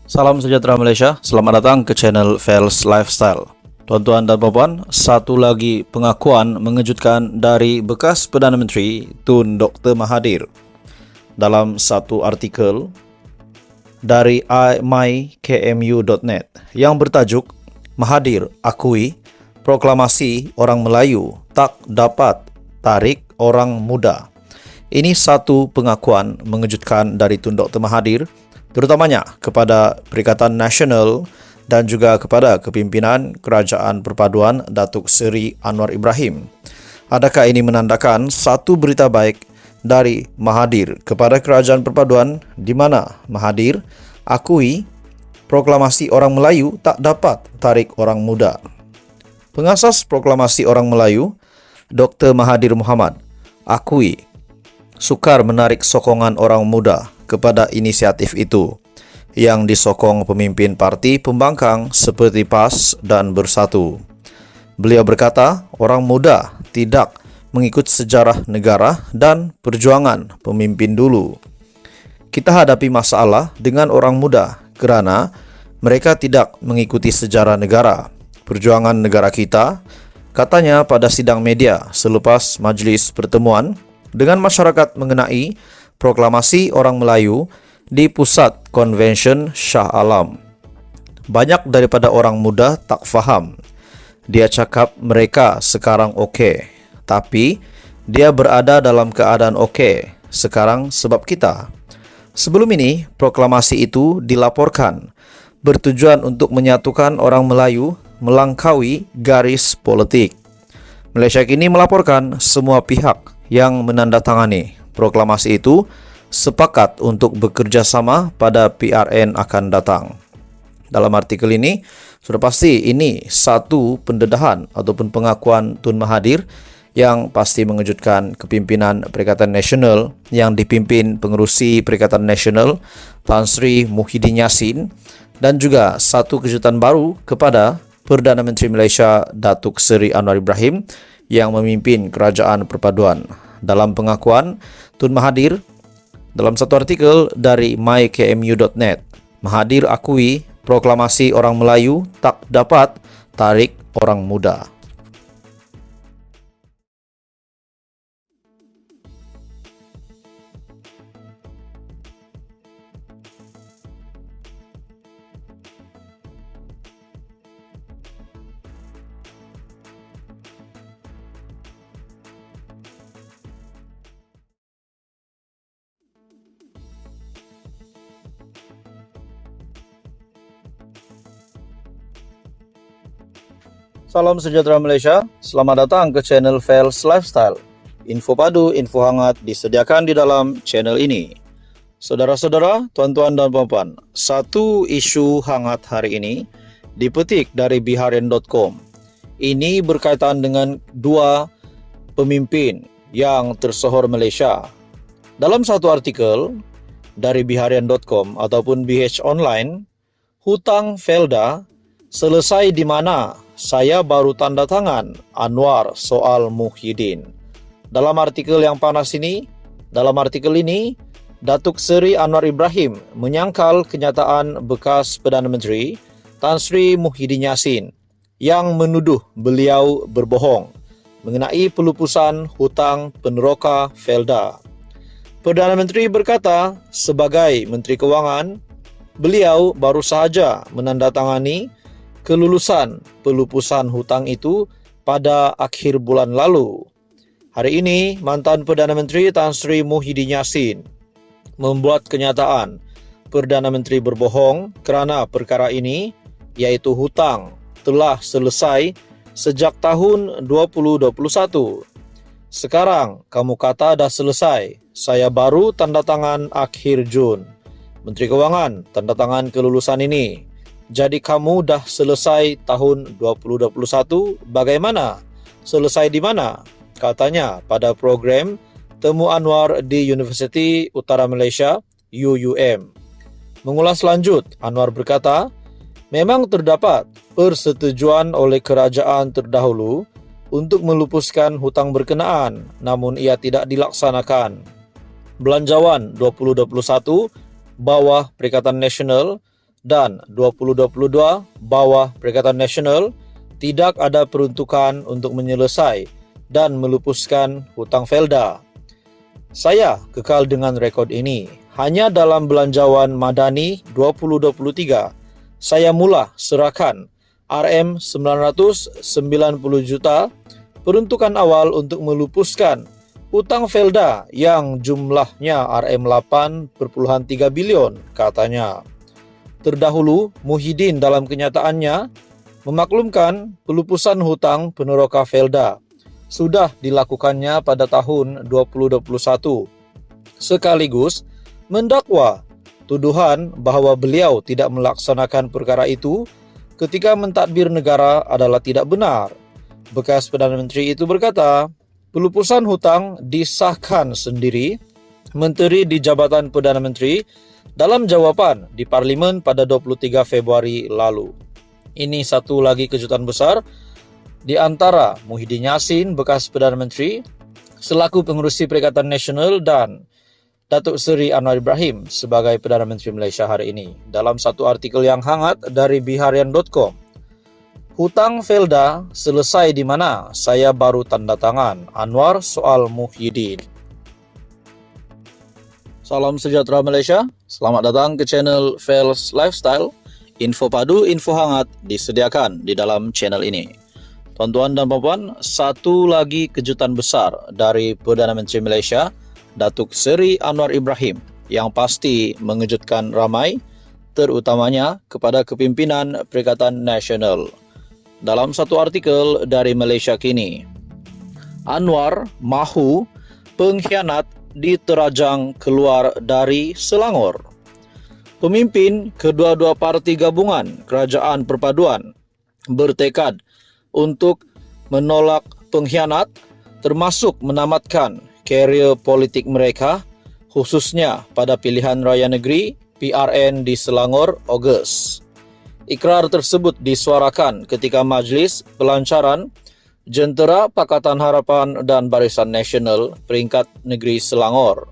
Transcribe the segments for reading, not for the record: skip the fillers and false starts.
Salam sejahtera Malaysia, selamat datang ke channel Fels Lifestyle. Tuan-tuan dan puan-puan, satu lagi pengakuan mengejutkan dari bekas Perdana Menteri Tun Dr. Mahathir. Dalam satu artikel dari mykmu.net yang bertajuk Mahathir akui proklamasi orang Melayu tak dapat tarik orang muda. Ini satu pengakuan mengejutkan dari Tun Dr. Mahathir, terutamanya kepada Perikatan Nasional dan juga kepada kepimpinan Kerajaan Perpaduan Datuk Seri Anwar Ibrahim. Adakah ini menandakan satu berita baik dari Mahathir kepada Kerajaan Perpaduan di mana Mahathir akui proklamasi orang Melayu tak dapat tarik orang muda? Pengasas proklamasi orang Melayu, Dr. Mahathir Mohamad, akui sukar menarik sokongan orang muda kepada inisiatif itu yang disokong pemimpin parti pembangkang seperti PAS dan Bersatu. Beliau berkata, orang muda tidak mengikut sejarah negara dan perjuangan pemimpin dulu. Kita hadapi masalah dengan orang muda kerana mereka tidak mengikuti sejarah negara, perjuangan negara kita, katanya pada sidang media selepas majlis pertemuan dengan masyarakat mengenai proklamasi orang Melayu di Pusat Konvensyen Shah Alam. Banyak daripada orang muda tak faham. Dia cakap mereka sekarang okey, tapi dia berada dalam keadaan okey sekarang sebab kita. Sebelum ini, proklamasi itu dilaporkan bertujuan untuk menyatukan orang Melayu melangkaui garis politik. Malaysia kini melaporkan semua pihak yang menandatangani proklamasi itu sepakat untuk bekerjasama pada PRN akan datang. Dalam artikel ini, sudah pasti ini satu pendedahan ataupun pengakuan Tun Mahathir yang pasti mengejutkan kepimpinan Perikatan Nasional yang dipimpin pengerusi Perikatan Nasional Tan Sri Muhyiddin Yassin, dan juga satu kejutan baru kepada Perdana Menteri Malaysia Datuk Seri Anwar Ibrahim yang memimpin Kerajaan Perpaduan. Dalam pengakuan Tun Mahathir dalam satu artikel dari mykmu.net, Mahathir akui proklamasi orang Melayu tak dapat tarik orang muda. Salam sejahtera Malaysia, selamat datang ke channel Fels Lifestyle. Info padu, info hangat disediakan di dalam channel ini. Saudara-saudara, tuan-tuan dan puan-puan, satu isu hangat hari ini dipetik dari biharian.com. Ini berkaitan dengan dua pemimpin yang tersohor Malaysia. Dalam satu artikel dari biharian.com ataupun BH Online, hutang Felda selesai di mana? Saya baru tanda tangan Anwar soal Muhyiddin. Dalam artikel yang panas ini, Datuk Seri Anwar Ibrahim menyangkal kenyataan bekas Perdana Menteri Tan Sri Muhyiddin Yassin yang menuduh beliau berbohong mengenai pelupusan hutang peneroka Felda. Perdana Menteri berkata, sebagai Menteri Kewangan, beliau baru sahaja menandatangani kelulusan pelupusan hutang itu pada akhir bulan lalu. Hari ini, mantan Perdana Menteri Tan Sri Muhyiddin Yassin membuat kenyataan Perdana Menteri berbohong kerana perkara ini, iaitu hutang, telah selesai sejak tahun 2021. Sekarang, kamu kata dah selesai. Saya baru tanda tangan akhir Jun. Menteri Kewangan tanda tangan kelulusan ini. Jadi kamu dah selesai tahun 2021, bagaimana? Selesai di mana? Katanya pada program Temu Anwar di Universiti Utara Malaysia, UUM. Mengulas lanjut, Anwar berkata, memang terdapat persetujuan oleh kerajaan terdahulu untuk melupuskan hutang berkenaan, namun ia tidak dilaksanakan. Belanjawan 2021 bawah Perikatan Nasional dan 2022 bawah Perikatan Nasional tidak ada peruntukan untuk menyelesai dan melupuskan hutang Felda. Saya kekal dengan rekod ini. Hanya dalam belanjawan Madani 2023, saya mula serahkan RM990 juta peruntukan awal untuk melupuskan hutang Felda yang jumlahnya RM8,3 bilion, katanya. Terdahulu, Muhyiddin dalam kenyataannya memaklumkan pelupusan hutang Peneroka Felda sudah dilakukannya pada tahun 2021. Sekaligus mendakwa tuduhan bahwa beliau tidak melaksanakan perkara itu ketika mentadbir negara adalah tidak benar. Bekas Perdana Menteri itu berkata, pelupusan hutang disahkan sendiri Menteri di Jabatan Perdana Menteri dalam jawapan di Parlimen pada 23 Februari lalu. Ini satu lagi kejutan besar di antara Muhyiddin Yassin, bekas Perdana Menteri, selaku pengerusi Perikatan Nasional, dan Datuk Seri Anwar Ibrahim sebagai Perdana Menteri Malaysia hari ini. Dalam satu artikel yang hangat dari biharian.com, hutang Felda selesai di mana? Saya baru tanda tangan. Anwar soal Muhyiddin. Salam sejahtera Malaysia. Selamat datang ke channel Fels Lifestyle. Info padu, info hangat disediakan di dalam channel ini. Tuan-tuan dan puan-puan, satu lagi kejutan besar dari Perdana Menteri Malaysia, Datuk Seri Anwar Ibrahim, yang pasti mengejutkan ramai, terutamanya kepada kepimpinan Perikatan Nasional. Dalam satu artikel dari Malaysia Kini, Anwar mahu pengkhianat diterajang keluar dari Selangor. Pemimpin kedua-dua parti gabungan Kerajaan Perpaduan bertekad untuk menolak pengkhianat, termasuk menamatkan karier politik mereka, khususnya pada pilihan raya negeri PRN di Selangor, Ogos. Ikrar tersebut disuarakan ketika Majlis Pelancaran Jentera Pakatan Harapan dan Barisan Nasional peringkat negeri Selangor.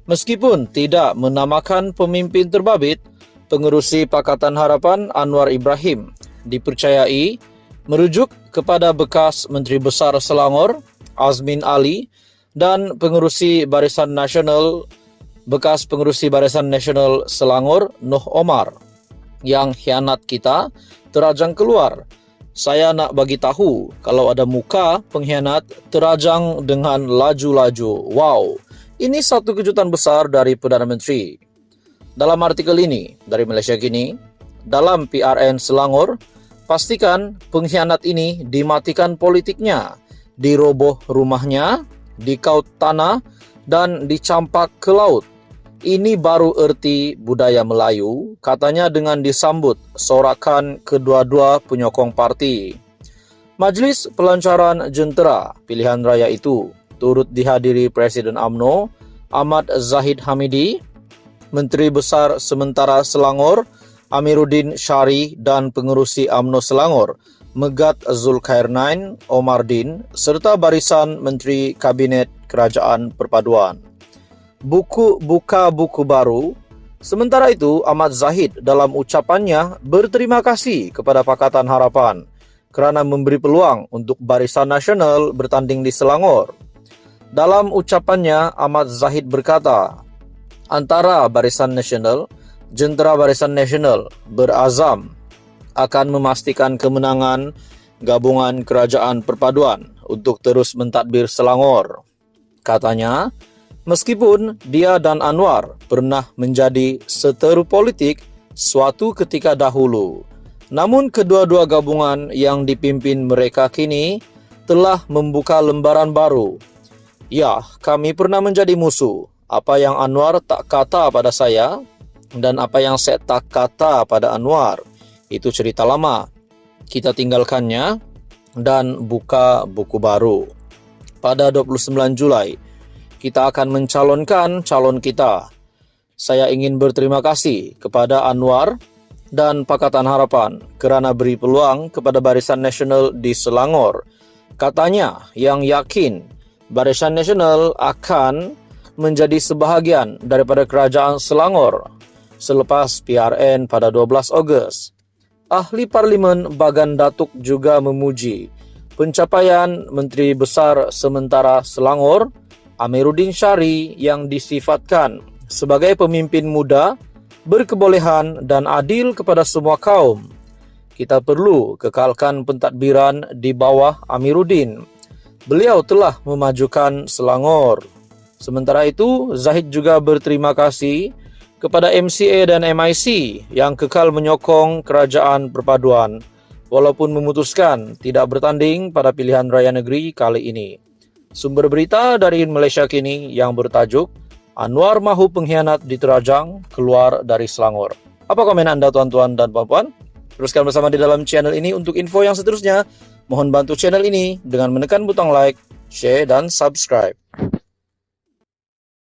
Meskipun tidak menamakan pemimpin terbabit, pengerusi Pakatan Harapan Anwar Ibrahim dipercayai merujuk kepada bekas Menteri Besar Selangor Azmin Ali dan bekas pengerusi Barisan Nasional Selangor Noh Omar yang khianat kita terajang keluar. Saya nak bagi tahu kalau ada muka pengkhianat terajang dengan laju-laju. Wow, ini satu kejutan besar dari Perdana Menteri. Dalam artikel ini dari Malaysia Kini, dalam PRN Selangor, pastikan pengkhianat ini dimatikan politiknya, diroboh rumahnya, dikaut tanah, dan dicampak ke laut. Ini baru erti budaya Melayu, katanya dengan disambut sorakan kedua-dua penyokong parti. Majlis Pelancaran Jentera pilihan raya itu turut dihadiri Presiden UMNO Ahmad Zahid Hamidi, Menteri Besar Sementara Selangor Amiruddin Syari, dan pengerusi UMNO Selangor Megat Zulkarnain Omardin, serta barisan Menteri Kabinet Kerajaan Perpaduan. Buka buku baru. Sementara itu, Ahmad Zahid dalam ucapannya berterima kasih kepada Pakatan Harapan kerana memberi peluang untuk Barisan Nasional bertanding di Selangor. Dalam ucapannya, Ahmad Zahid berkata, antara Barisan Nasional, Jentera Barisan Nasional berazam akan memastikan kemenangan gabungan Kerajaan Perpaduan untuk terus mentadbir Selangor. Katanya, meskipun dia dan Anwar pernah menjadi seteru politik suatu ketika dahulu, namun kedua-dua gabungan yang dipimpin mereka kini telah membuka lembaran baru. Ya, kami pernah menjadi musuh. Apa yang Anwar tak kata pada saya dan apa yang saya tak kata pada Anwar, itu cerita lama. Kita tinggalkannya dan buka buku baru. Pada 29 Julai, kita akan mencalonkan calon kita. Saya ingin berterima kasih kepada Anwar dan Pakatan Harapan kerana beri peluang kepada Barisan Nasional di Selangor. Katanya yang yakin Barisan Nasional akan menjadi sebahagian daripada Kerajaan Selangor. selepas PRN pada 12 Ogos. Ahli Parlimen Bagan Datuk juga memuji pencapaian Menteri Besar Sementara Selangor, Amiruddin Syari, yang disifatkan sebagai pemimpin muda, berkebolehan dan adil kepada semua kaum. Kita perlu kekalkan pentadbiran di bawah Amiruddin. Beliau telah memajukan Selangor. Sementara itu, Zahid juga berterima kasih kepada MCA dan MIC yang kekal menyokong kerajaan perpaduan walaupun memutuskan tidak bertanding pada pilihan raya negeri kali ini. Sumber berita dari Malaysia Kini yang bertajuk Anwar Mahu Pengkhianat diterajang keluar dari Selangor. Apa komen anda tuan-tuan dan puan-puan? Teruskan bersama di dalam channel ini untuk info yang seterusnya. Mohon bantu channel ini dengan menekan butang like, share dan subscribe.